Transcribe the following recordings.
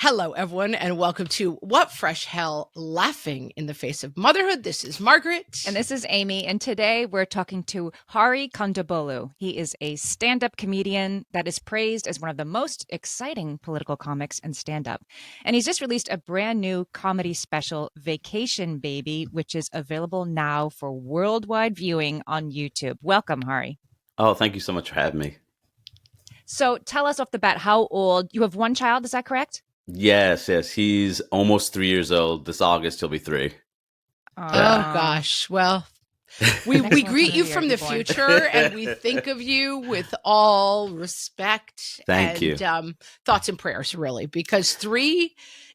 Hello, everyone, and welcome to What Fresh Hell Laughing in the Face of Motherhood. This is Margaret. And this is Amy. And today we're talking to Hari Kondabolu. He is a stand-up comedian that is praised as one of the most exciting political comics in stand-up. And he's just released a brand new comedy special, Vacation Baby, which is available now for worldwide viewing on YouTube. Welcome, Hari. Oh, thank you so much for having me. So tell us off the bat how old. You have one child, is that correct? Yes. He's almost 3 years old. This August, he'll be 3. Oh, gosh. Well, we greet you from the future, and we think of you with all respect. Thank you. Thoughts and prayers, really, because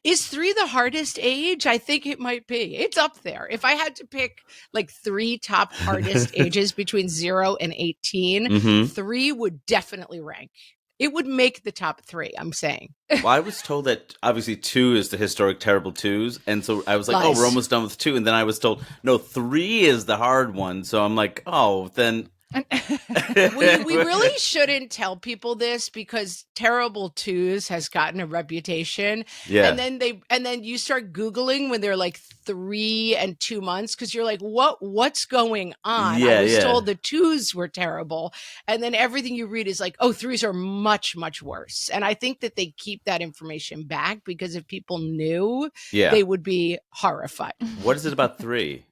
is 3 the hardest age? I think it might be. It's up there. If I had to pick like 3 top hardest ages between 0 and 18, 3 would definitely rank. It would make the top 3, I'm saying. Well, I was told that obviously 2 is the historic terrible 2s. And so I was like, Lies. Oh, we're almost done with 2. And then I was told, no, 3 is the hard one. So I'm like, oh, then. we really shouldn't tell people this because terrible 2s has gotten a reputation. Yeah. And then you start Googling when they're like 3 and 2 months because you're like, what's going on? Yeah, I was told the 2s were terrible. And then everything you read is like, oh, 3s are much, much worse. And I think that they keep that information back because if people knew, they would be horrified. What is it about 3?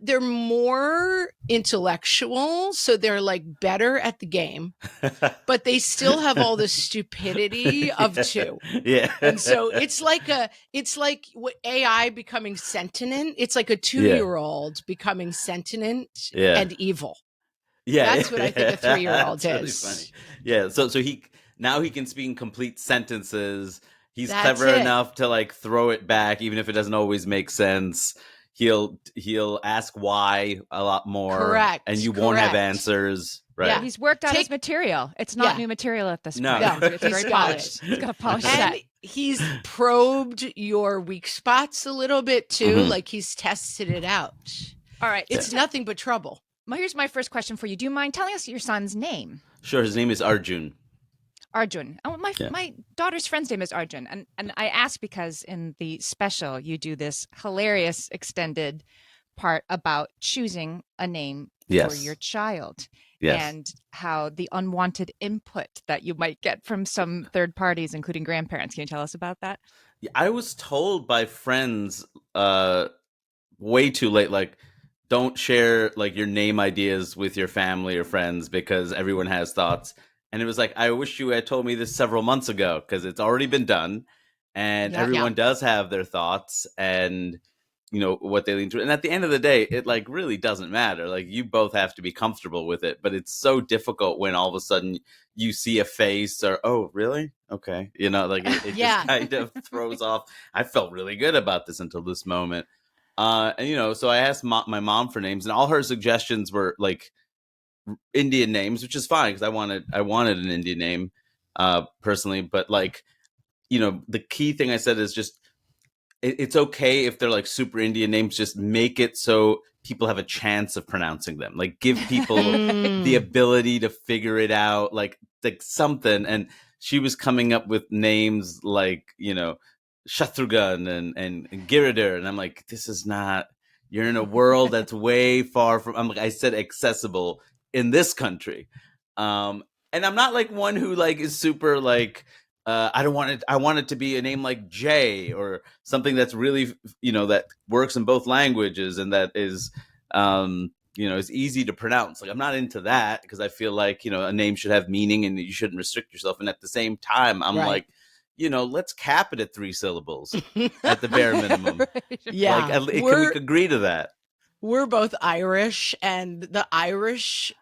They're more intellectual, so they're like better at the game, but they still have all the stupidity of 2. Yeah. And so it's like what AI becoming sentient. It's like a 2-year-old becoming sentient and evil. Yeah. That's what I think a 3-year-old is. Really funny. Yeah. So he can speak in complete sentences. He's clever enough to like throw it back, even if it doesn't always make sense. He'll ask why a lot more. Correct. And you won't have answers. Right. Yeah, he's worked on his material. It's not new material at this point. No. It's very polished. He's got a polished set. He's probed your weak spots a little bit too. Like he's tested it out. All right. It's nothing but trouble. Well, here's my first question for you. Do you mind telling us your son's name? Sure. His name is Arjun. Arjun. Oh, my daughter's friend's name is Arjun. And I ask because in the special, you do this hilarious extended part about choosing a name for your child. Yes. And how the unwanted input that you might get from some third parties, including grandparents. Can you tell us about that? Yeah, I was told by friends way too late, like, don't share like your name ideas with your family or friends because everyone has thoughts. And it was like, I wish you had told me this several months ago because it's already been done. And everyone does have their thoughts and, you know, what they lean to. And at the end of the day, it like really doesn't matter. Like you both have to be comfortable with it. But it's so difficult when all of a sudden you see a face or, oh, really? Okay. You know, like it just kind of throws off. I felt really good about this until this moment. And, you know, so I asked my mom for names and all her suggestions were like Indian names, which is fine because I wanted an Indian name personally, but like, you know, the key thing I said is just it's okay if they're like super Indian names, just make it so people have a chance of pronouncing them, like give people the ability to figure it out, like something. And she was coming up with names like, you know, Shatrughan and Giridhar, and I'm like, this is not, you're in a world that's way far from, I said accessible in this country. And I'm not like one who like is super like, I want it to be a name like Jay or something that's really, you know, that works in both languages and that is, you know, is easy to pronounce. Like I'm not into that because I feel like, you know, a name should have meaning and you shouldn't restrict yourself. And at the same time, I'm like, you know, let's cap it at 3 syllables at the bare minimum. Yeah. Like, can we agree to that? We're both Irish, and the Irish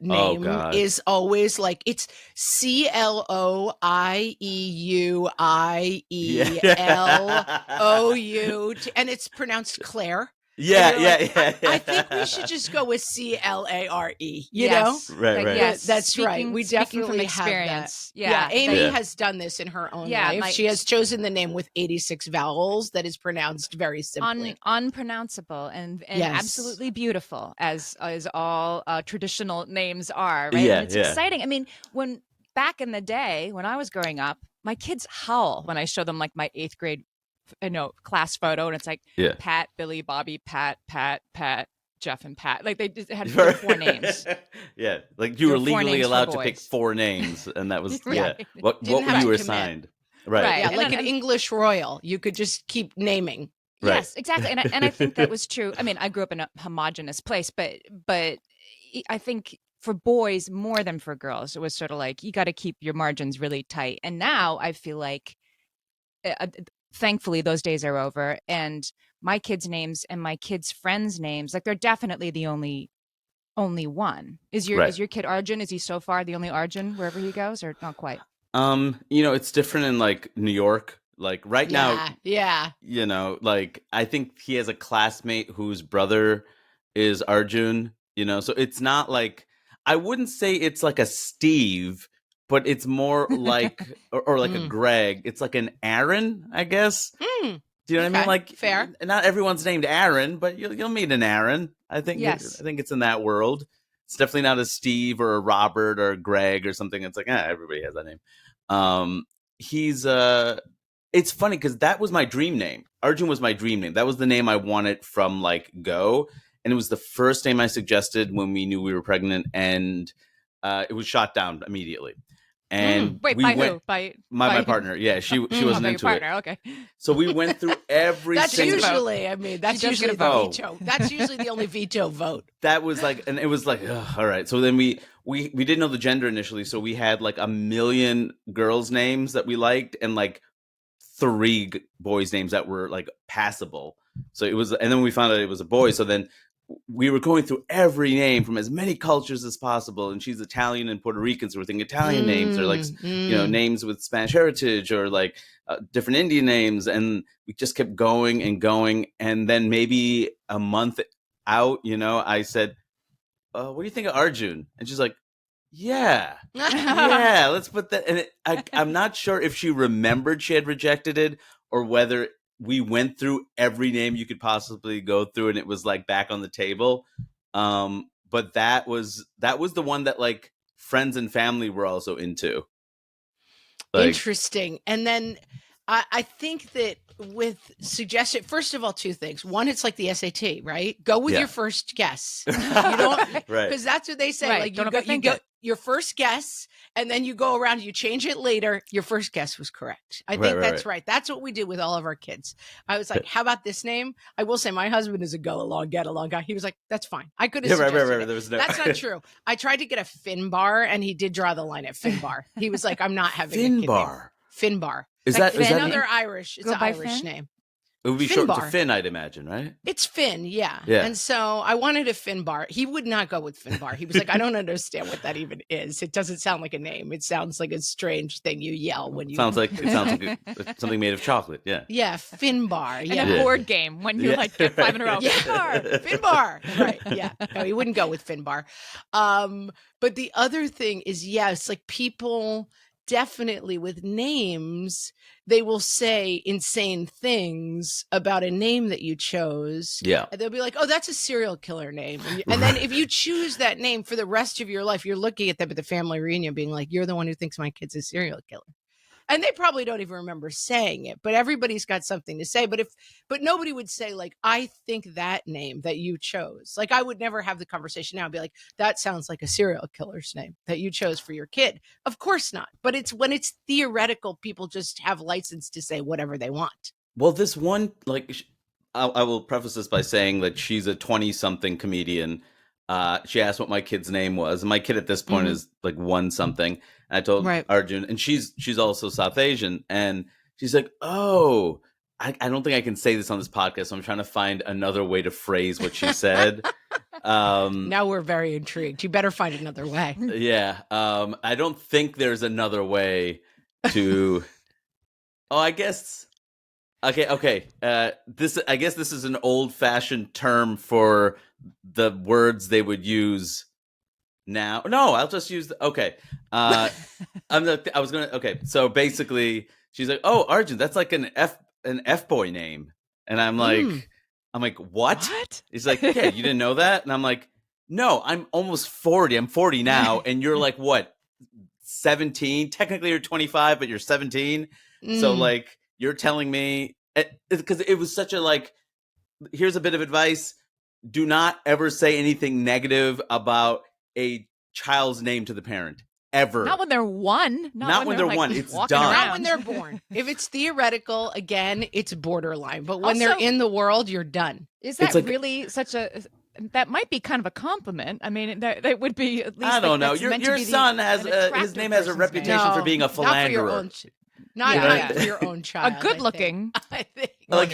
name is always like it's CLOIEUIELOU, and it's pronounced Claire. I think we should just go with CLARE. You know, right? Yes, that's right. We definitely have that. Yeah, Amy has done this in her own life. She has chosen the name with 86 vowels that is pronounced very simply, unpronounceable, and absolutely beautiful, as all traditional names are. Right? Yeah, and it's exciting. I mean, back in the day when I was growing up, my kids howl when I show them like my 8th grade, class photo, and it's like Yeah. Pat, Billy, Bobby, Pat, Jeff, and Pat. Like they just had 4 names. Yeah, like There you were were 4 legally names for allowed to pick boys. 4 names, and that was Right. what Didn't have you to were commit. assigned. Right. Right. Yeah, And like then- an English royal. You could just keep naming. Right. Yes, exactly. And I think that was true. I mean, I grew up in a homogenous place, but I think for boys more than for girls, it was sort of like you got to keep your margins really tight. And now I feel like, thankfully, those days are over. And my kids' names and my kids' friends' names, like they're definitely the only one. Is your kid Arjun? Is he so far the only Arjun wherever he goes, or not quite? It's different in like New York. Like right now, Yeah. like I think he has a classmate whose brother is Arjun, so it's not like, I wouldn't say it's like a Steve, but it's more like, or like a Greg. It's like an Aaron, I guess. Do you know what I mean? Like, fair. Not everyone's named Aaron, but you'll meet an Aaron. I think Yes. I think it's in that world. It's definitely not a Steve or a Robert or a Greg or something. It's like, everybody has that name. It's funny because that was my dream name. Arjun was my dream name. That was the name I wanted from like go. And it was the first name I suggested when we knew we were pregnant, and it was shot down immediately. And Wait, we by went, who? By my partner. Yeah, she wasn't into partner. it. Okay. So we went through every That's single. usually, I mean, that's She does usually get a the vote. veto. That's usually the only veto vote. That was like, and it was like, ugh, all right. So then we didn't know the gender initially, so we had like 1 million girls' names that we liked, and like 3 boys' names that were like passable. So it was, and then we found out it was a boy. So then we were going through every name from as many cultures as possible, and she's Italian and Puerto Rican, so we're thinking Italian names, or like names with Spanish heritage, or like different Indian names, and we just kept going and going. And then maybe a month out, I said, what do you think of Arjun? And she's like, yeah, let's put that. And I'm not sure if she remembered she had rejected it, or whether we went through every name you could possibly go through, and it was like back on the table. But that was the one that like friends and family were also into. Like, interesting. And then I think that with suggestion, first of all, 2 things. One, it's like the SAT, right? Go with your first guess. You don't, right? Because that's what they say. Right. Like Don't you overthink go it. your first guess, and then you go around, you change it later. Your first guess was correct. I think that's right. That's what we did with all of our kids. I was like, how about this name? I will say my husband is a go along, get along guy. He was like, that's fine. I could have suggested it. There was no... That's not true. I tried to get a Finbar, and he did draw the line at Finbar. He was like, I'm not having a kid name. Finbar. Is Like that is that another Irish? It's Go an by Irish Finn? name. It would be short to Finbar. Finn, I'd imagine, right? It's Finn, yeah. Yeah. And so I wanted a Finbar. He would not go with Finbar. He was like, I don't understand what that even is. It doesn't sound like a name. It sounds like a strange thing you yell when you. It sounds like something made of chocolate. Yeah. Yeah, Finbar. And Yeah. a board game when you like get 5 in a row. Yeah. Finbar. Right. Yeah. No, he wouldn't go with Finbar. But the other thing is, yes, like people definitely with names, they will say insane things about a name that you chose. Yeah. And they'll be like, oh, that's a serial killer name. And then if you choose that name for the rest of your life, you're looking at them at the family reunion being like, you're the one who thinks my kid's a serial killer. And they probably don't even remember saying it, but everybody's got something to say. But nobody would say like, I think that name that you chose, like I would never have the conversation now and be like, that sounds like a serial killer's name that you chose for your kid. Of course not. But it's when it's theoretical, people just have license to say whatever they want. Well, this one, like, I will preface this by saying that she's a 20-something comedian. She asked what my kid's name was. And my kid at this point is like 1-something. And I told Arjun, and she's also South Asian. And she's like, oh, I don't think I can say this on this podcast. So I'm trying to find another way to phrase what she said. Now we're very intrigued. You better find another way. Yeah. I don't think there's another way to. Oh, I guess. Okay. I guess this is an old-fashioned term for the words they would use now. No, I'll just use okay. Okay. So basically, she's like, "Oh, Arjun, that's like an F boy name," and I'm like, "What?" He's like, "Yeah, you didn't know that?" And I'm like, "No, I'm almost 40. I'm 40 now, and you're like what, 17. Technically you're 25, but you're 17. So like you're telling me, because it was such a like, here's a bit of advice. Do not ever say anything negative about a child's name to the parent. Ever. Not when they're one. Not when they're like, one. It's walking done. around. Not when they're born. If it's theoretical, again, it's borderline. But when Also, they're in the world, you're done. Is that like, really such a? That might be kind of a compliment. I mean, that would be at least. I don't know. Your son has his name has a reputation for being a philanderer. Not for your own child. A good-looking, I think. Like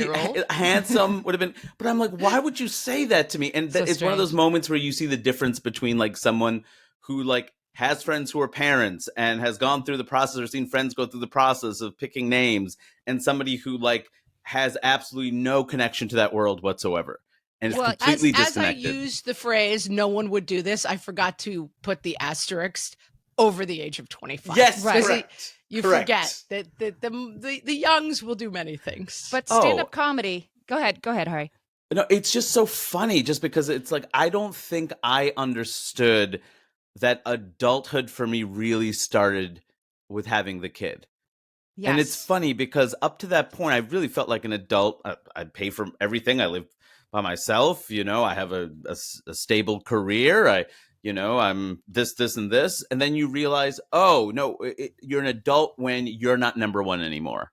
handsome would have been, but I'm like, why would you say that to me? And it's one of those moments where you see the difference between like someone who like has friends who are parents and has gone through the process or seen friends go through the process of picking names, and somebody who like has absolutely no connection to that world whatsoever. And it's completely disconnected. As I used the phrase, no one would do this, I forgot to put the asterisk over the age of 25. Yes, right. Correct. You forget that the youngs will do many things. But stand-up comedy. Go ahead, Hari. No, it's just so funny just because it's like, I don't think I understood that adulthood for me really started with having the kid. Yes. And it's funny because up to that point, I really felt like an adult. I'd pay for everything. I live by myself. You know, I have a stable career. I'm this, and this. And then you realize, oh, no, you're an adult when you're not number one anymore.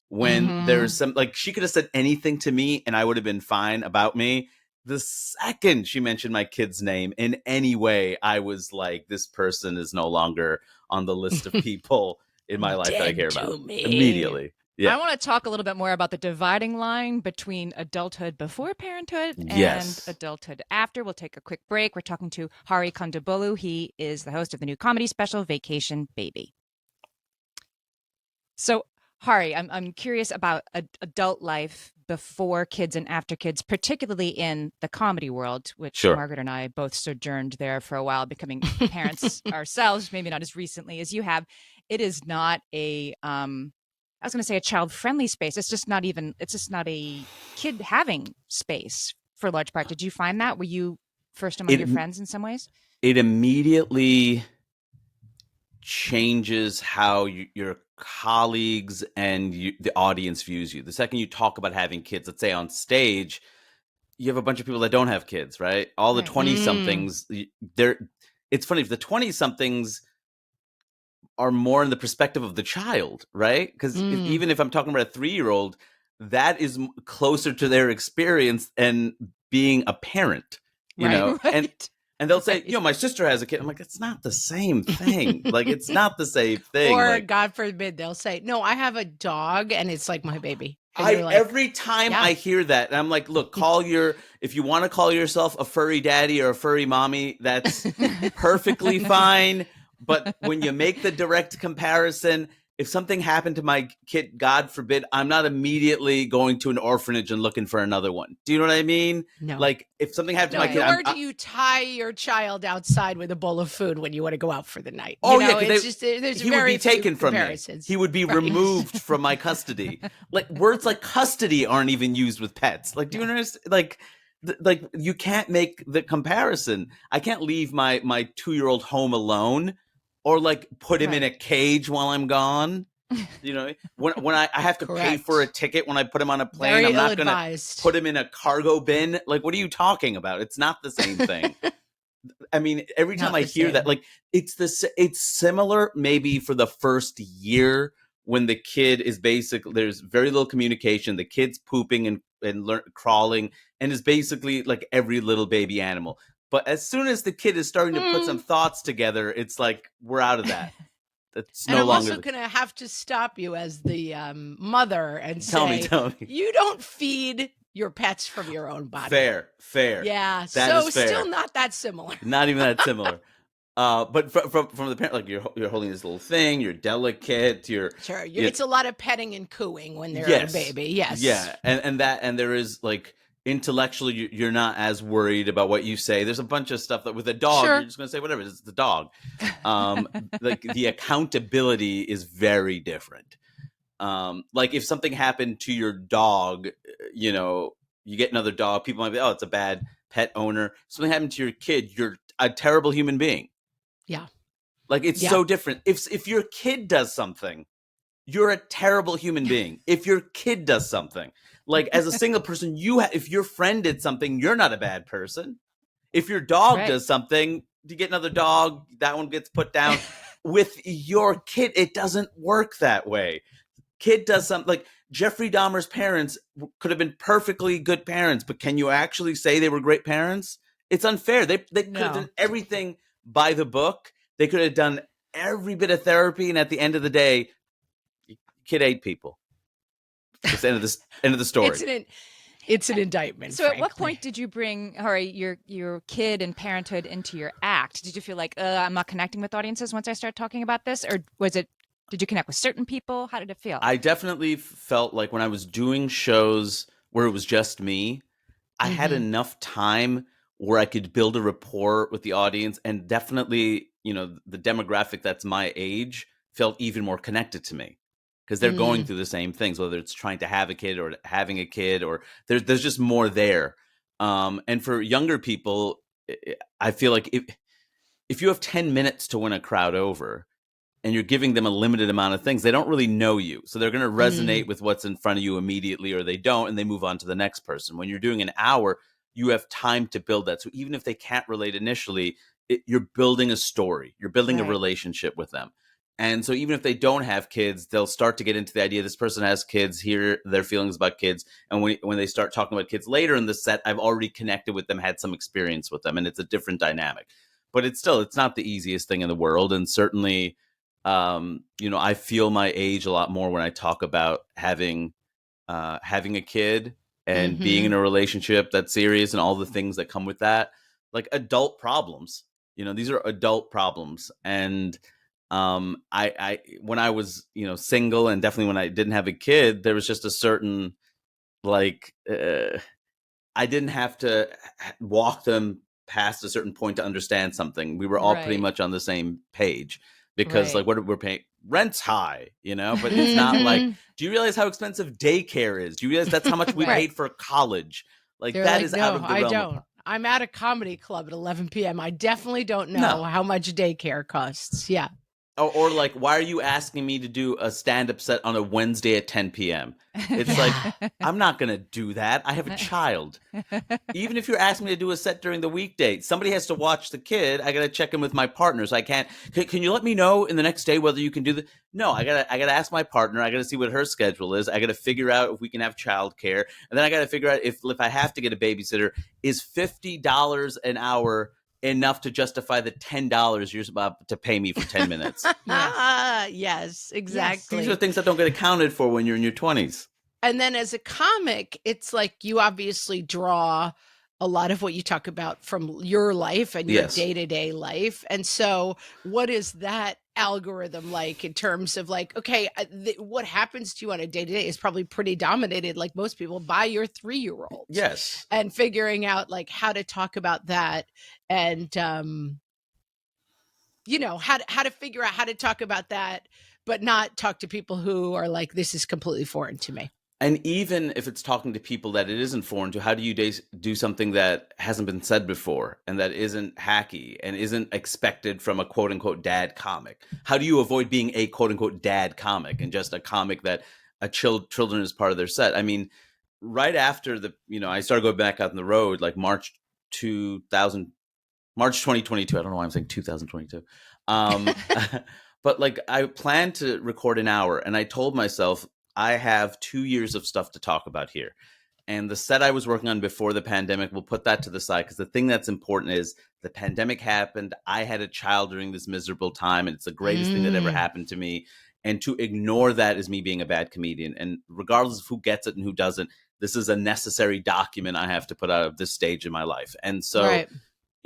When there's some, like, she could have said anything to me and I would have been fine about me. The second she mentioned my kid's name in any way, I was like, this person is no longer on the list of people in my life that I care about. Immediately. Yeah. I want to talk a little bit more about the dividing line between adulthood before parenthood and adulthood after. We'll take a quick break. We're talking to Hari Kondabolu. He is the host of the new comedy special, Vacation Baby. So, Hari, I'm curious about adult life before kids and after kids, particularly in the comedy world, which Margaret and I both sojourned there for a while, becoming parents ourselves, maybe not as recently as you have. It is not a I was going to say a child-friendly space. It's just not a kid-having space for large part. Did you find that? Were you first among your friends in some ways? It immediately changes how your colleagues and the audience views you. The second you talk about having kids, let's say on stage, you have a bunch of people that don't have kids, right? All the 20-somethings, it's funny, if the 20-somethings are more in the perspective of the child, right? Because even if I'm talking about a 3-year-old, that is closer to their experience and being a parent, you know? Right. And they'll say, my sister has a kid. I'm like, it's not the same thing. Like, it's not the same thing. Or like, God forbid, they'll say, no, I have a dog and it's like my baby. Every time I hear that, I'm like, look, if you want to call yourself a furry daddy or a furry mommy, that's perfectly fine. But when you make the direct comparison, if something happened to my kid, God forbid, I'm not immediately going to an orphanage and looking for another one. Do you know what I mean? No. Like, if something happened to my kid... Nor do you tie your child outside with a bowl of food when you want to go out for the night. Oh, there's he would be taken from me. He would be removed from my custody. Like, words like custody aren't even used with pets. Like, do you understand? Like, you can't make the comparison. I can't leave my 2-year-old home alone. Or like put him in a cage while I'm gone. You know, when I have to pay for a ticket when I put him on a plane, I'm not going to put him in a cargo bin. Like, what are you talking about? It's not the same thing. I mean, every time I hear that, like, it's similar maybe for the first year when the kid is there's very little communication. The kid's pooping and crawling and is basically like every little baby animal. But as soon as the kid is starting to put some thoughts together, it's like, we're out of that. That's no longer. I'm also going to have to stop you as the mother and tell me. You don't feed your pets from your own body. Fair. Yeah, that is fair. Still not that similar. Not even that similar. But from the parent, like you're holding this little thing, you're delicate, it's a lot of petting and cooing when they're a baby. Yes. Yeah, and there is like, intellectually you're not as worried about what you say. There's a bunch of stuff that with a dog you're just going to say whatever, it's the dog. Like the accountability is very different. Like if something happened to your dog, you get another dog, people might be, oh, it's a bad pet owner. Something happened to your kid, you're a terrible human being. Yeah. Like, it's so different. If your kid does something, you're a terrible human being. If your kid does something, like as a single person, if your friend did something, you're not a bad person. If your dog does something, you get another dog, that one gets put down. With your kid, it doesn't work that way. Kid does something, like Jeffrey Dahmer's parents could have been perfectly good parents, but can you actually say they were great parents? It's unfair. They could have done everything by the book. They could have done every bit of therapy, and at the end of the day, kid ate people. It's the end of the story. It's an indictment. So frankly. At what point did you bring, Hari, your kid and parenthood into your act? Did you feel like, I'm not connecting with audiences once I start talking about this? Or did you connect with certain people? How did it feel? I definitely felt like when I was doing shows where it was just me, I had enough time where I could build a rapport with the audience, and definitely, the demographic that's my age felt even more connected to me because they're going through the same things, whether it's trying to have a kid or having a kid, or there's just more there. And for younger people, I feel like if you have 10 minutes to win a crowd over, and you're giving them a limited amount of things, they don't really know you. So they're going to resonate with what's in front of you immediately, or they don't, and they move on to the next person. When you're doing an hour, you have time to build that. So even if they can't relate initially, you're building a story. You're building a relationship with them. And so even if they don't have kids, they'll start to get into the idea this person has kids, hear their feelings about kids. And when they start talking about kids later in the set, I've already connected with them, had some experience with them, and it's a different dynamic. But it's not the easiest thing in the world. And certainly, I feel my age a lot more when I talk about having a kid and being in a relationship that's serious and all the things that come with that, like adult problems. These are adult problems. And I when I was single, and definitely when I didn't have a kid, there was just a certain like I didn't have to walk them past a certain point to understand something. We were all pretty much on the same page. Because like what we're paying, rent's high, but it's not like, do you realize how expensive daycare is? Do you realize that's how much we paid for college? Like They're that like, is no, out of the realm. I don't. I'm at a comedy club at 11 p.m. I definitely don't know how much daycare costs. Yeah. Or like, why are you asking me to do a stand-up set on a Wednesday at 10 p.m.? It's like, I'm not going to do that. I have a child. Even if you're asking me to do a set during the weekday, somebody has to watch the kid. I got to check in with my partner. So I can't. Can you let me know in the next day whether you can do the? No, I got to ask my partner. I got to see what her schedule is. I got to figure out if we can have childcare. And then I got to figure out if I have to get a babysitter, is $50 an hour enough to justify the $10 you're about to pay me for 10 minutes. Yes, exactly. These are things that don't get accounted for when you're in your 20s. And then as a comic, it's like you obviously draw a lot of what you talk about from your life and your day-to-day life. And so what is that algorithm like in terms of like, okay, what happens to you on a day-to-day is probably pretty dominated, like most people, by your 3-year-old. Yes. And figuring out like how to talk about that and, how to figure out how to talk about that, but not talk to people who are like, this is completely foreign to me. And even if it's talking to people that it isn't foreign to, how do you do something that hasn't been said before and that isn't hacky and isn't expected from a quote unquote dad comic? How do you avoid being a quote unquote dad comic and just a comic that children is part of their set? I mean, right after I started going back out on the road, like March 2022. I don't know why I'm saying 2022. But like I planned to record an hour, and I told myself, I have 2 years of stuff to talk about here. And the set I was working on before the pandemic, we'll put that to the side, because the thing that's important is the pandemic happened. I had a child during this miserable time, and it's the greatest thing that ever happened to me. And to ignore that is me being a bad comedian. And regardless of who gets it and who doesn't, this is a necessary document I have to put out of this stage in my life. And so,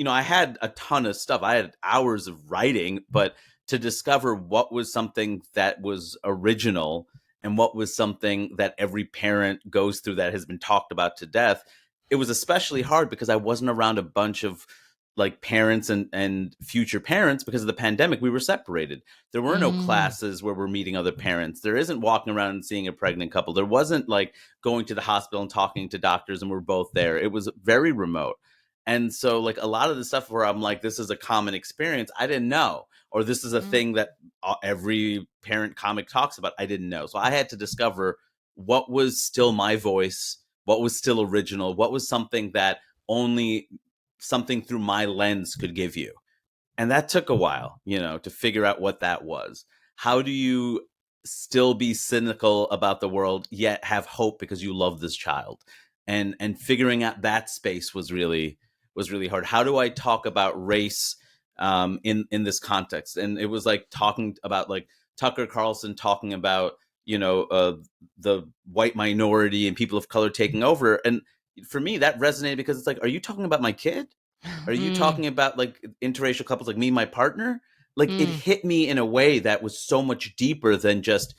I had a ton of stuff. I had hours of writing, but to discover what was something that was original and what was something that every parent goes through that has been talked about to death, it was especially hard because I wasn't around a bunch of like parents and future parents. Because of the pandemic, we were separated. There were no classes where we're meeting other parents. There isn't walking around and seeing a pregnant couple. There wasn't like going to the hospital and talking to doctors and we're both there. It was very remote. And so like a lot of the stuff where I'm like, this is a common experience, I didn't know. or this is a thing that every parent comic talks about. I didn't know. So I had to discover what was still my voice, what was still original, what was something that only something through my lens could give you. And that took a while, to figure out what that was. How do you still be cynical about the world yet have hope because you love this child? And figuring out that space was really hard. How do I talk about race in this context? And it was like talking about like Tucker Carlson talking about the white minority and people of color taking over. And for me, that resonated because it's like, are you talking about my kid? Are you talking about like interracial couples like me and my partner? Like it hit me in a way that was so much deeper than just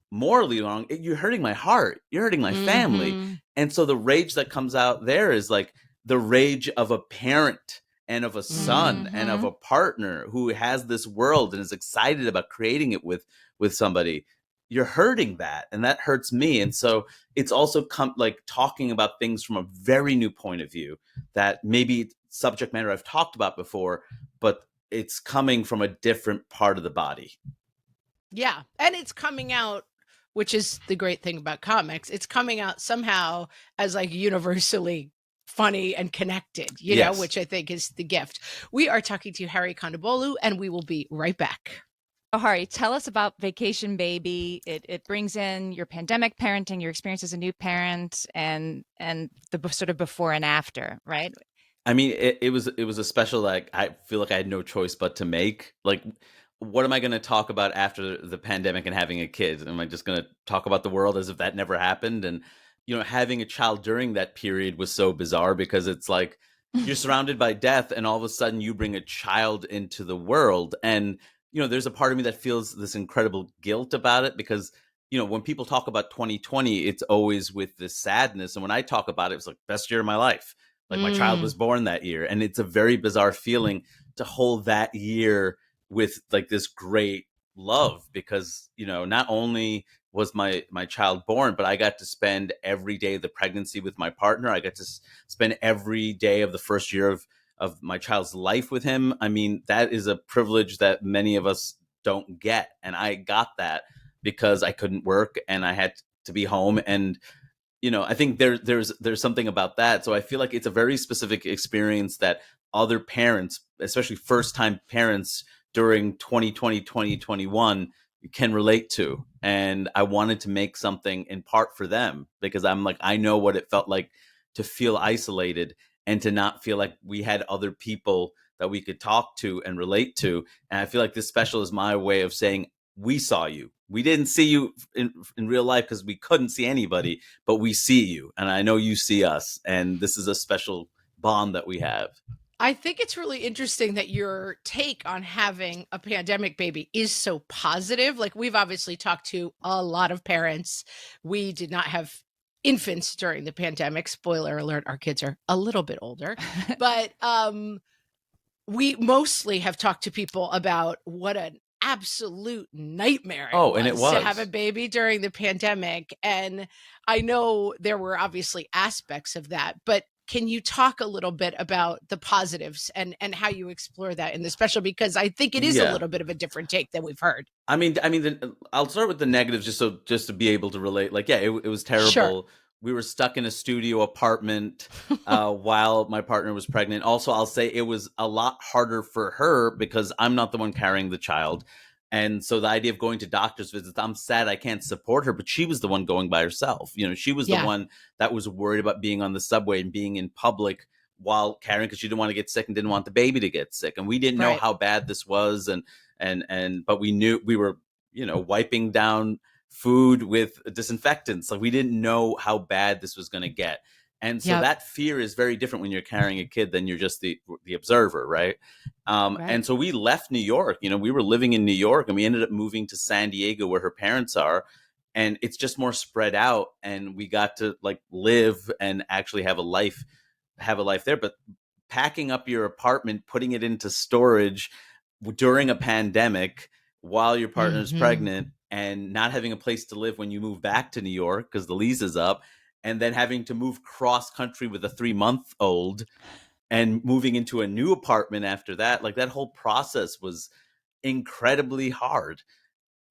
morally wrong. You're hurting my heart. You're hurting my family. And so the rage that comes out there is like the rage of a parent and of a son and of a partner who has this world and is excited about creating it with somebody. You're hurting that, and that hurts me. And so it's also like talking about things from a very new point of view that maybe subject matter I've talked about before, but it's coming from a different part of the body. Yeah. And it's coming out, which is the great thing about comics. It's coming out somehow as like universally funny and connected, know, which I think is the gift. We are talking to Hari Kondabolu, and we will be right back. Oh, Hari, tell us about Vacation Baby. It brings in your pandemic parenting, your experience as a new parent, and the sort of before and after, right? I mean, it was a special, like, I feel like I had no choice but to make. Like, what am I going to talk about after the pandemic and having a kid? Am I just going to talk about the world as if that never happened? And, having a child during that period was so bizarre because it's like you're surrounded by death and all of a sudden you bring a child into the world. And, there's a part of me that feels this incredible guilt about it because, when people talk about 2020, it's always with this sadness. And when I talk about it, it's like best year of my life. Like my child was born that year. And it's a very bizarre feeling to hold that year with like this great love because, not only was my child born, but I got to spend every day of the pregnancy with my partner. I got to spend every day of the first year of my child's life with him. I mean, that is a privilege that many of us don't get. And I got that because I couldn't work and I had to be home. And I think there's something about that. So I feel like it's a very specific experience that other parents, especially first-time parents during 2020, 2021, can relate to. And I wanted to make something in part for them because I'm like, I know what it felt like to feel isolated and to not feel like we had other people that we could talk to and relate to. And I feel like this special is my way of saying, we saw you. We didn't see you in real life because we couldn't see anybody, but we see you. And I know you see us. And this is a special bond that we have. I think it's really interesting that your take on having a pandemic baby is so positive. Like we've obviously talked to a lot of parents. We did not have infants during the pandemic. Spoiler alert, our kids are a little bit older. But we mostly have talked to people about what an absolute nightmare it was to have a baby during the pandemic. And I know there were obviously aspects of that, but can you talk a little bit about the positives and how you explore that in the special? Because I think it is a little bit of a different take than we've heard. I mean, I'll start with the negatives just to be able to relate. Like, yeah, it was terrible. Sure. We were stuck in a studio apartment while my partner was pregnant. Also, I'll say it was a lot harder for her because I'm not the one carrying the child. And so the idea of going to doctor's visits, I'm sad I can't support her, but she was the one going by herself. She was the one that was worried about being on the subway and being in public while carrying because she didn't want to get sick and didn't want the baby to get sick. And we didn't know how bad this was. But we knew we were, wiping down food with disinfectants. Like we didn't know how bad this was going to get. And so that fear is very different when you're carrying a kid than you're just the observer, right? And so we left New York. We were living in New York and we ended up moving to San Diego where her parents are. And it's just more spread out. And we got to like live and actually have a life there. But packing up your apartment, putting it into storage during a pandemic while your partner's pregnant and not having a place to live when you move back to New York because the lease is up. And then having to move cross country with a 3-month-old and moving into a new apartment after that, like that whole process was incredibly hard.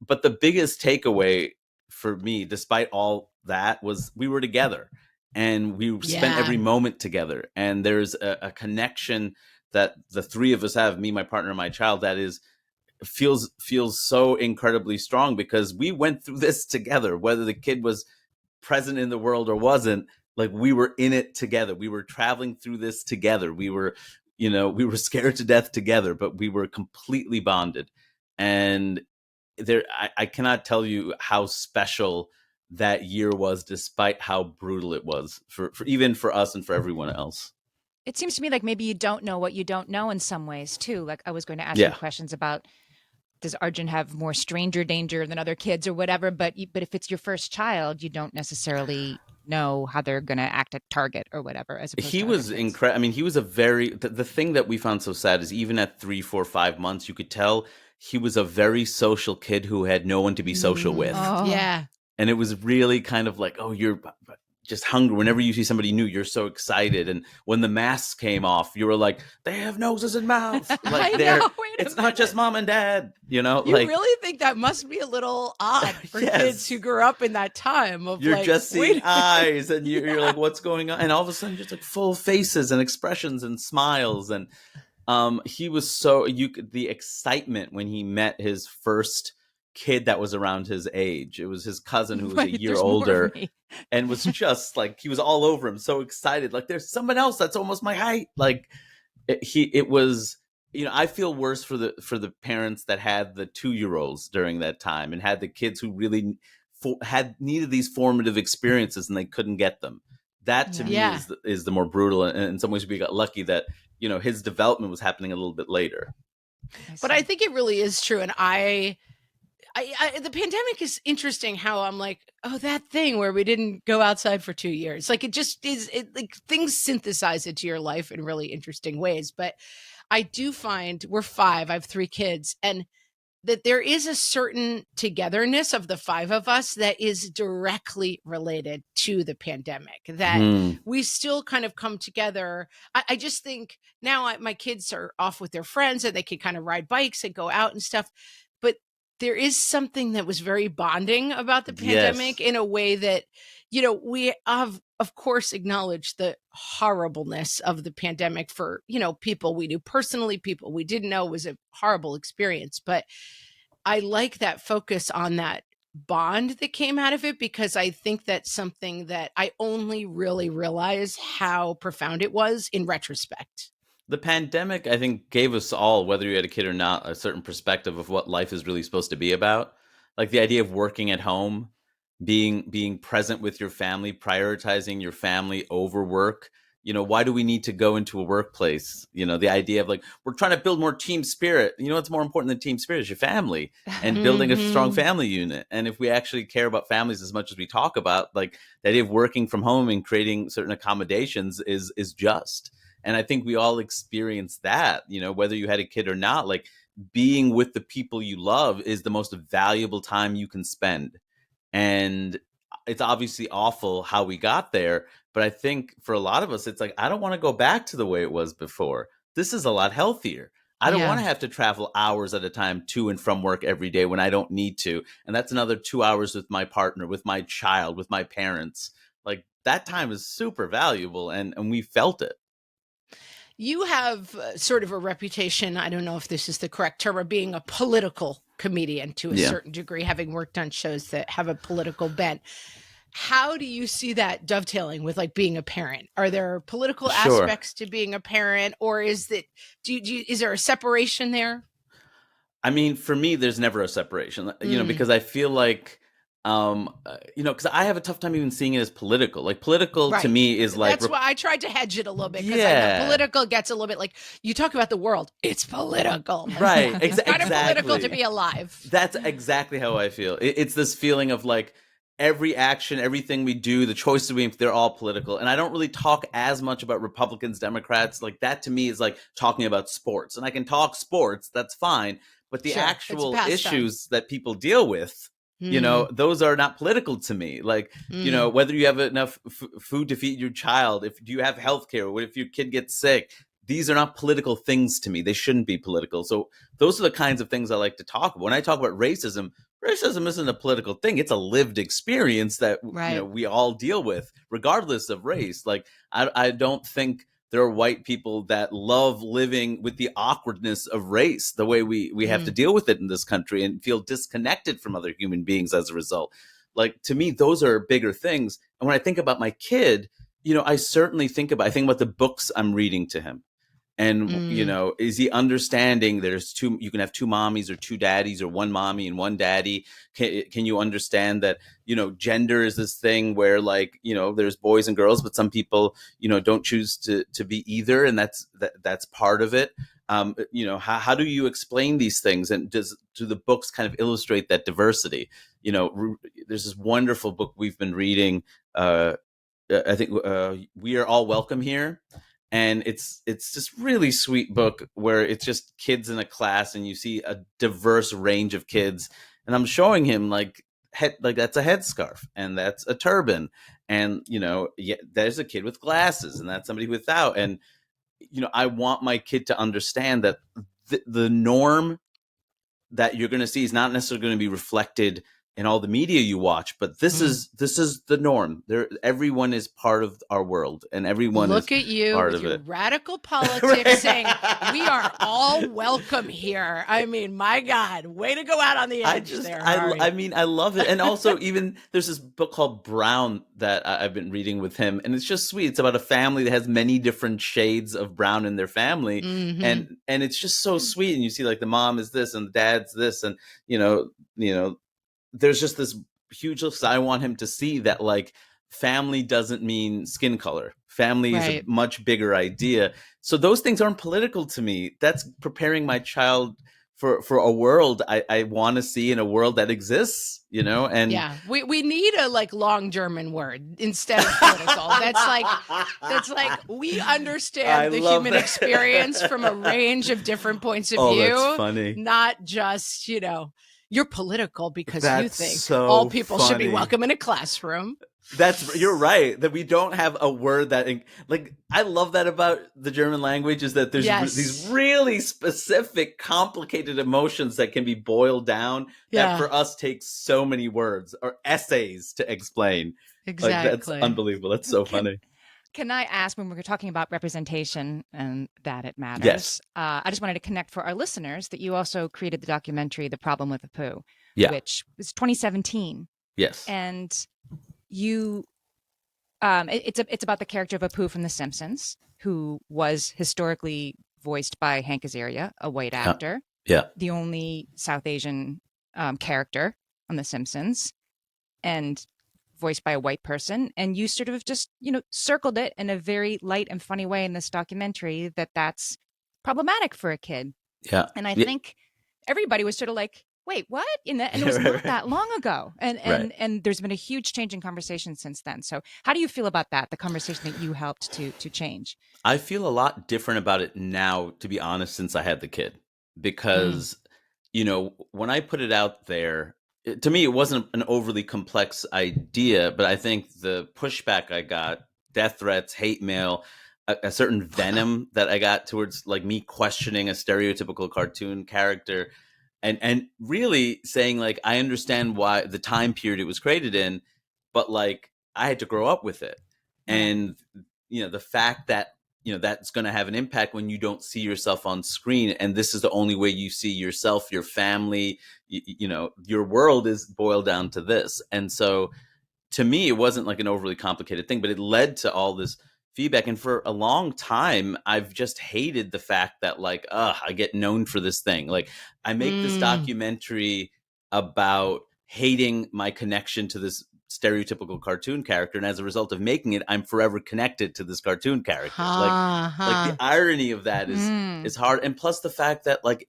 But the biggest takeaway for me, despite all that, was we were together and we spent every moment together. And there's a connection that the three of us have, me, my partner, and my child, that is feels so incredibly strong because we went through this together, whether the kid was present in the world or wasn't. Like, we were in it together. We were traveling through this together. We were scared to death together, but we were completely bonded. And I cannot tell you how special that year was, despite how brutal it was for even for us and for everyone else. It seems to me like maybe you don't know what you don't know in some ways too. Like, I was going to ask you questions about, does Arjun have more stranger danger than other kids or whatever? But if it's your first child, you don't necessarily know how they're going to act at Target or whatever. As opposed he to was incredible. I mean, he was a very the thing that we found so sad is even at 3, 4, 5 months, you could tell he was a very social kid who had no one to be social with. Oh. Yeah. And it was really kind of like, oh, you're just hungry. Whenever you see somebody new, you're so excited. And when the masks came off, you were like, they have noses and mouths. Like, it's not just mom and dad, You really think that must be a little odd for kids who grew up in that time of you're just seeing eyes and you're like, what's going on? And all of a sudden just like full faces and expressions and smiles. And he was the excitement when he met his first kid that was around his age. It was his cousin who was a year older and was just like, he was all over him, so excited. Like, there's someone else that's almost my height. Like, it was, I feel worse for the parents that had the 2-year-olds during that time and had the kids who really had needed these formative experiences and they couldn't get them. That to me is the more brutal. And in some ways we got lucky that, his development was happening a little bit later. But I think it really is true. And the pandemic is interesting how I'm like, oh, that thing where we didn't go outside for 2 years. Like, it just is, like, things synthesize into your life in really interesting ways. But I do find we're 5, I have 3 kids, and that there is a certain togetherness of the 5 of us that is directly related to the pandemic, that we still kind of come together. I just think now my kids are off with their friends and they can kind of ride bikes and go out and stuff. But there is something that was very bonding about the pandemic in a way that, we have, of course, acknowledged the horribleness of the pandemic for, people we knew personally, people we didn't know. It was a horrible experience. But I like that focus on that bond that came out of it, because I think that's something that I only really realize how profound it was in retrospect. The pandemic, I think, gave us all, whether you had a kid or not, a certain perspective of what life is really supposed to be about. Like the idea of working at home, being present with your family, prioritizing your family over work. Why do we need to go into a workplace? The idea of like, we're trying to build more team spirit. What's more important than team spirit is your family and building a strong family unit. And if we actually care about families as much as we talk about, like, the idea of working from home and creating certain accommodations is just. And I think we all experience that, whether you had a kid or not, like, being with the people you love is the most valuable time you can spend. And it's obviously awful how we got there. But I think for a lot of us, it's like, I don't want to go back to the way it was before. This is a lot healthier. I don't want to have to travel hours at a time to and from work every day when I don't need to. And that's another 2 hours with my partner, with my child, with my parents. Like, that time is super valuable. And we felt it. You have sort of a reputation, I don't know if this is the correct term, of being a political comedian to a certain degree, having worked on shows that have a political bent. How do you see that dovetailing with, like, being a parent? Are there political aspects to being a parent, or is that is there a separation there? I mean, for me, there's never a separation, because I feel like, because I have a tough time even seeing it as political. Like, political to me is like, that's why I tried to hedge it a little bit, because I know political gets a little bit like, you talk about the world, it's political, right? It's kind of political to be alive. That's exactly how I feel. It's this feeling of like, every action, everything we do, the choices we make, they're all political. And I don't really talk as much about Republicans, Democrats. Like, that to me is like talking about sports. And I can talk sports, that's fine. But the actual issues that people deal with, those are not political to me. Like, whether you have enough food to feed your child, do you have healthcare, what if your kid gets sick, these are not political things to me. They shouldn't be political. So those are the kinds of things I like to talk about. When I talk about racism isn't a political thing. It's a lived experience that we all deal with, regardless of race. Like I don't think there are white people that love living with the awkwardness of race, the way we have to deal with it in this country, and feel disconnected from other human beings as a result. Like, to me, those are bigger things. And when I think about my kid, I certainly think about the books I'm reading to him. And, is he understanding you can have two mommies or two daddies, or one mommy and one daddy? Can you understand that, gender is this thing where, like, there's boys and girls, but some people, don't choose to be either. And that's part of it. How do you explain these things? And do the books kind of illustrate that diversity? There's this wonderful book we've been reading. I think We Are All Welcome Here. And it's this really sweet book where it's just kids in a class, and you see a diverse range of kids. And I'm showing him like that's a headscarf, and that's a turban, and there's a kid with glasses, and that's somebody without. And I want my kid to understand that the norm that you're going to see is not necessarily going to be reflected in all the media you watch, but this is the norm. Everyone is part of our world, and everyone look at you part with of your it. radical politics saying we are all welcome here. I mean, my God, way to go out on the edge there. I love it. And also, even there's this book called Brown that I've been reading with him, and it's just sweet. It's about a family that has many different shades of brown in their family, and it's just so sweet. And you see, like, the mom is this and the dad's this, and there's just this huge list. I want him to see that, like, family doesn't mean skin color. Family is a much bigger idea. So those things aren't political to me. That's preparing my child for a world I want to see, in a world that exists, and we need a long German word instead of political. that's like we understand the human experience from a range of different points of view. That's funny. Not just, you're political because you think all people should be welcome in a classroom. You're right, that we don't have a word that, like, I love that about the German language, is that there's these really specific, complicated emotions that can be boiled down that for us takes so many words or essays to explain. Exactly. Like, that's unbelievable. That's so funny. Can I ask, when we're talking about representation and that it matters, yes. I just wanted to connect for our listeners that you also created the documentary, The Problem with Apu, which was 2017. Yes. And you, it's about the character of Apu from The Simpsons, who was historically voiced by Hank Azaria, a white actor. Yeah. The only South Asian character on The Simpsons, and voiced by a white person. And you sort of just, circled it in a very light and funny way in this documentary that's problematic for a kid. Yeah. And I think everybody was sort of like, wait, what? And it was not that long ago. And there's been a huge change in conversation since then. So how do you feel about that, the conversation that you helped to change? I feel a lot different about it now, to be honest, since I had the kid. Because, when I put it out there, to me, it wasn't an overly complex idea, but I think the pushback I got, death threats, hate mail, a certain venom that I got towards, like, me questioning a stereotypical cartoon character, and really saying, like, I understand why the time period it was created in, but, like, I had to grow up with it. And, the fact that, that's going to have an impact when you don't see yourself on screen. And this is the only way you see yourself, your family, your world is boiled down to this. And so to me, it wasn't like an overly complicated thing, but it led to all this feedback. And for a long time, I've just hated the fact that, like, I get known for this thing. Like, I make this documentary about hating my connection to this stereotypical cartoon character, and as a result of making it, I'm forever connected to this cartoon character. Like the irony of that is hard. And plus the fact that, like,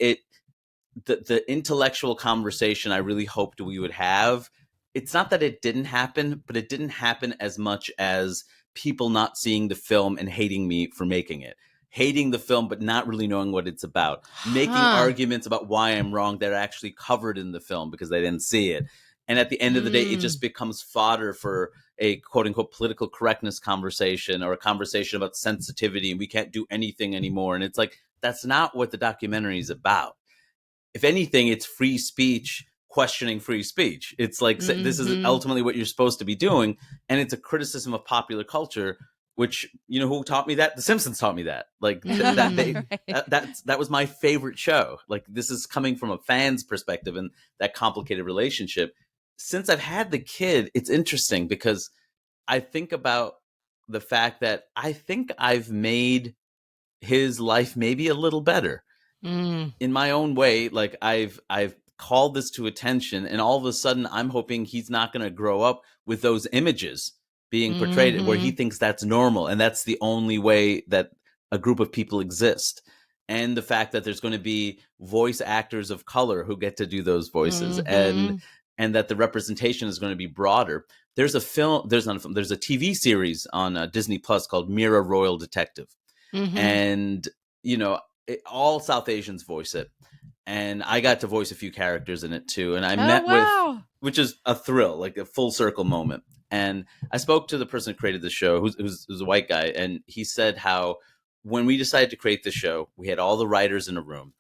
the intellectual conversation I really hoped we would have, it's not that it didn't happen, but it didn't happen as much as people not seeing the film and hating me for making it. Hating the film, but not really knowing what it's about. Making arguments about why I'm wrong that are actually covered in the film because they didn't see it. And at the end of the day, it just becomes fodder for, a quote unquote political correctness conversation or a conversation about sensitivity and we can't do anything anymore. And it's like, that's not what the documentary is about. If anything, it's free speech questioning free speech. It's like, this is ultimately what you're supposed to be doing. And it's a criticism of popular culture, which, you know, who taught me that? The Simpsons taught me that. Like that was my favorite show. Like, this is coming from a fan's perspective and that complicated relationship. Since I've had the kid, it's interesting because I think about the fact that I think I've made his life maybe a little better in my own way. Like, I've called this to attention, and all of a sudden I'm hoping he's not going to grow up with those images being portrayed where he thinks that's normal and that's the only way that a group of people exist. And the fact that there's going to be voice actors of color who get to do those voices, and that the representation is going to be broader. There's a TV series on Disney Plus called Mira Royal Detective. And, you know, all South Asians voice it. And I got to voice a few characters in it too. And I met with, which is a thrill, like a full circle moment. And I spoke to the person who created the show, who's a white guy. And he said how when we decided to create the show, we had all the writers in a room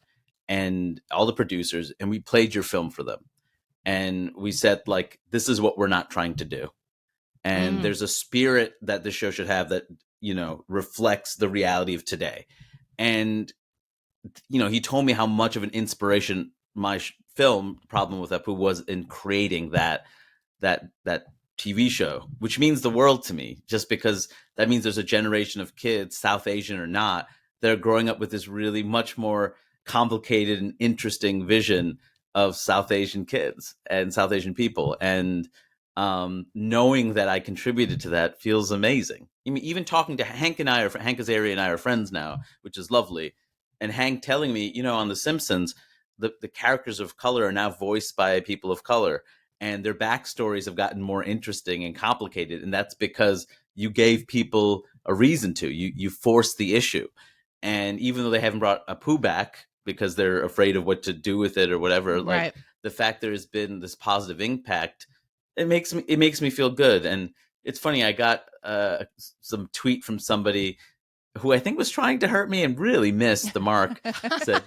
and all the producers, and we played your film for them. And we said, like, this is what we're not trying to do. And there's a spirit that the show should have that, you know, reflects the reality of today. And, you know, he told me how much of an inspiration my film Problem with Apu was in creating that TV show, which means the world to me, just because that means there's a generation of kids, South Asian or not, that are growing up with this really much more complicated and interesting vision of South Asian kids and South Asian people. And knowing that I contributed to that feels amazing. I mean, even talking to Hank Azaria and I are friends now, which is lovely. And Hank telling me, you know, on The Simpsons, the characters of color are now voiced by people of color, and their backstories have gotten more interesting and complicated. And that's because you gave people a reason to. You forced the issue. And even though they haven't brought Apu back because they're afraid of what to do with it or whatever, like the fact there has been this positive impact, it makes me feel good. And it's funny, I got some tweet from somebody who I think was trying to hurt me and really missed the mark. Said,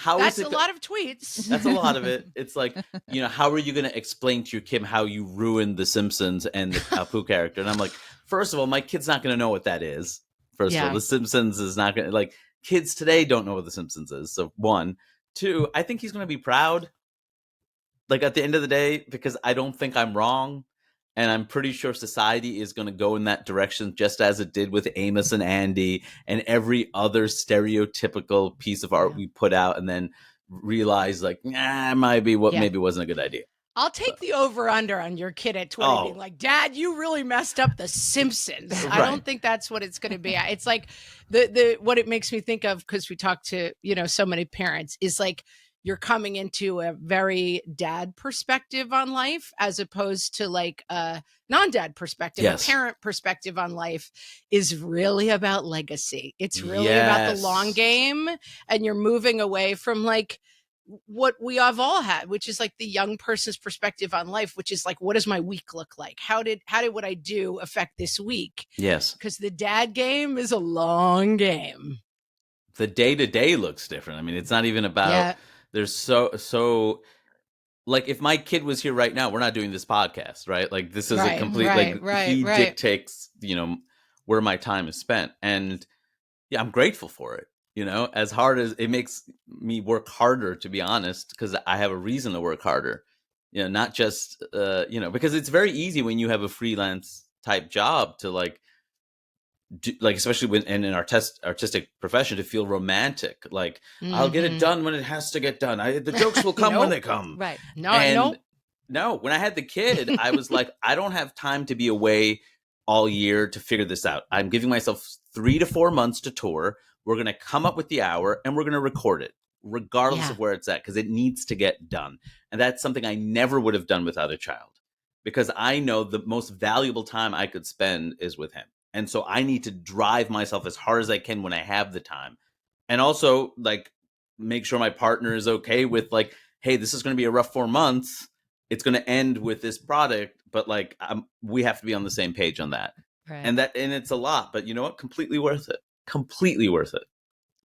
that's a lot of tweets. That's a lot of it. It's like, you know, how are you going to explain to your kid how you ruined The Simpsons and the Apu character? And I'm like, first of all, my kid's not going to know what that is. First of all, The Simpsons is not going to, like, kids today don't know what The Simpsons is. So one. Two, I think he's going to be proud, like, at the end of the day, because I don't think I'm wrong. And I'm pretty sure society is going to go in that direction, just as it did with Amos and Andy and every other stereotypical piece of art we put out, and then realize, like, maybe wasn't a good idea. I'll take the over-under on your kid at 20 being like, Dad, you really messed up The Simpsons. I don't think that's what it's going to be. It's like the what it makes me think of, because we talk to, you know, so many parents, is like, you're coming into a very dad perspective on life as opposed to like a non-dad perspective. A parent perspective on life is really about legacy. It's really about the long game. And you're moving away from like what we have all had, which is like the young person's perspective on life, which is like, what does my week look like? How did what I do affect this week? Yes. Because the dad game is a long game. The day-to-day looks different. I mean, it's not even about... There's so like, if my kid was here right now, we're not doing this podcast, right? Like, this is a complete, he dictates, you know, where my time is spent. And yeah, I'm grateful for it. You know, as hard as it makes me work harder, to be honest, because I have a reason to work harder, you know, not just, you know, because it's very easy when you have a freelance type job to like especially when in an artistic profession, to feel romantic, like I'll get it done when it has to get done. The jokes will come when they come. Right. No, when I had the kid, I was like, I don't have time to be away all year to figure this out. I'm giving myself 3 to 4 months to tour. We're going to come up with the hour and we're going to record it regardless of where it's at, because it needs to get done. And that's something I never would have done without a child, because I know the most valuable time I could spend is with him. And so I need to drive myself as hard as I can when I have the time. And also, like, make sure my partner is okay with, like, hey, this is going to be a rough 4 months. it's going to end with this product, but like we have to be on the same page on that. Right. And it's a lot, but you know what? Completely worth it. Completely worth it.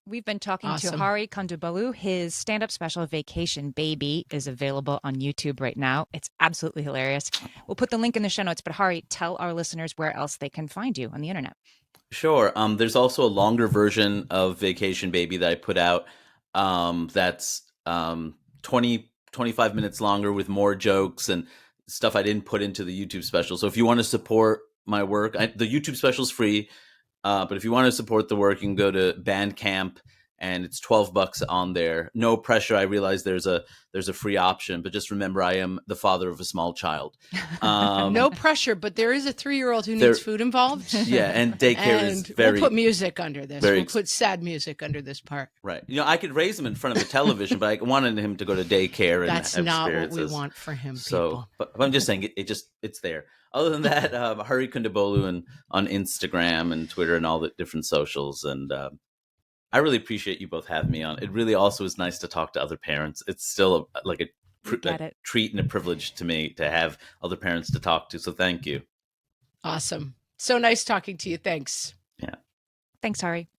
We've been talking to Awesome. Hari Kondabolu. His stand-up special, Vacation Baby, is available on YouTube right now. It's absolutely hilarious. We'll put the link in the show notes. But Hari, tell our listeners where else they can find you on the internet. Sure. There's also a longer version of Vacation Baby that I put out. That's 25 minutes longer with more jokes and stuff I didn't put into the YouTube special. So if you want to support my work, the YouTube special is free. But if you want to support the work, you can go to Bandcamp, and it's $12 on there. No pressure. I realize there's a free option, but just remember, I am the father of a small child. No pressure, but there is a 3-year-old who needs food involved. Yeah, and daycare is very. We'll put music under this. We'll put sad music under this part. Right. You know, I could raise him in front of a television, but I wanted him to go to daycare. And that's not what we want for him. So, but I'm just saying, it's there. Other than that, Hari Kondabolu and on Instagram and Twitter and all the different socials. And I really appreciate you both having me on. It really also is nice to talk to other parents. It's still a treat and a privilege to me to have other parents to talk to. So thank you. Awesome. So nice talking to you. Thanks. Yeah. Thanks, Hari.